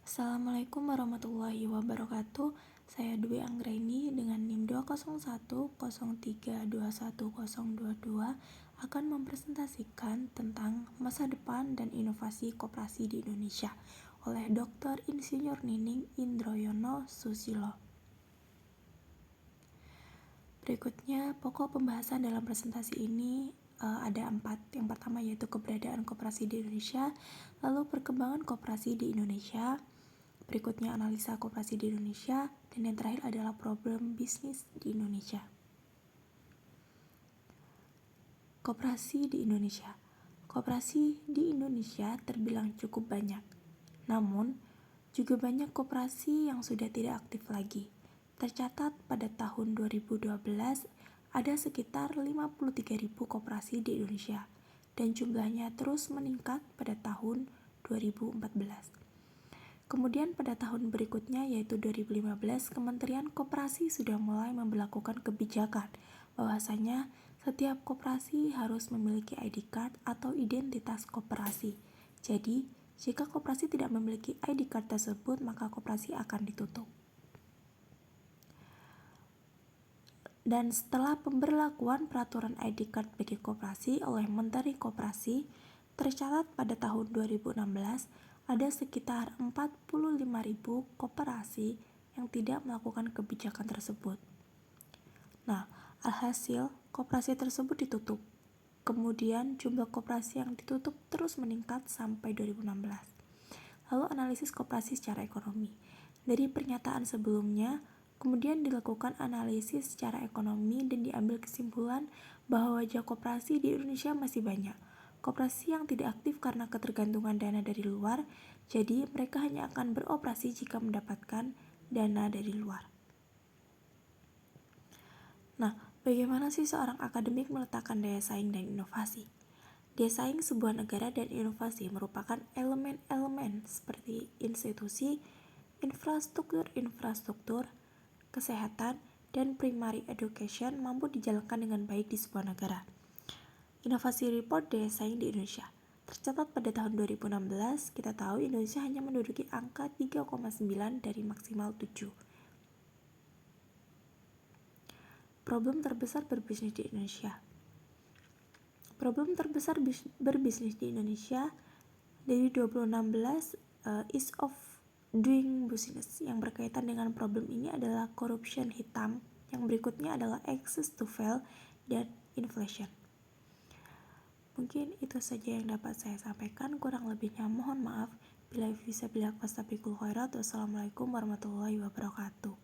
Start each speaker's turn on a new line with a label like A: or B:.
A: Assalamualaikum warahmatullahi wabarakatuh. Saya Dwi Anggraini dengan NIM 20103210022 akan mempresentasikan tentang masa depan dan inovasi koperasi di Indonesia oleh Dr. Insinyur Nining Indroyono Susilo. Berikutnya, pokok pembahasan dalam presentasi ini ada 4. Yang pertama yaitu keberadaan koperasi di Indonesia, lalu perkembangan koperasi di Indonesia, berikutnya analisa koperasi di Indonesia, dan yang terakhir adalah problem bisnis di Indonesia. Koperasi di Indonesia. Koperasi di Indonesia terbilang cukup banyak. Namun, juga banyak koperasi yang sudah tidak aktif lagi. Tercatat pada tahun 2012 ada sekitar 53.000 koperasi di Indonesia dan jumlahnya terus meningkat pada tahun 2014. Kemudian pada tahun berikutnya yaitu 2015, Kementerian Koperasi sudah mulai memberlakukan kebijakan bahwasanya setiap koperasi harus memiliki ID card atau identitas koperasi. Jadi, jika koperasi tidak memiliki ID card tersebut, maka koperasi akan ditutup. Dan setelah pemberlakuan peraturan ID card bagi koperasi oleh Menteri Koperasi, tercatat pada tahun 2016 ada sekitar 45.000 koperasi yang tidak melakukan kebijakan tersebut. Nah, alhasil koperasi tersebut ditutup. Kemudian jumlah koperasi yang ditutup terus meningkat sampai 2016. Lalu analisis koperasi secara ekonomi. Dari pernyataan sebelumnya, kemudian dilakukan analisis secara ekonomi dan diambil kesimpulan bahwa wajah koperasi di Indonesia masih banyak. Koperasi yang tidak aktif karena ketergantungan dana dari luar, jadi mereka hanya akan beroperasi jika mendapatkan dana dari luar. Nah, bagaimana sih seorang akademik meletakkan daya saing dan inovasi? Daya saing sebuah negara dan inovasi merupakan elemen-elemen seperti institusi, infrastruktur, kesehatan, dan primary education mampu dijalankan dengan baik di sebuah negara. Inovasi report daya saing di Indonesia. Tercatat pada tahun 2016, kita tahu Indonesia hanya menduduki angka 3,9 dari maksimal 7. Problem terbesar berbisnis di Indonesia. Problem terbesar berbisnis di Indonesia dari 2016 ease of doing business. Yang berkaitan dengan problem ini adalah corruption hitam. Yang berikutnya adalah access to wealth dan inflation. Mungkin itu saja yang dapat saya sampaikan. Kurang lebihnya mohon maaf. Bila bisa bila khairat. Wassalamualaikum warahmatullahi wabarakatuh.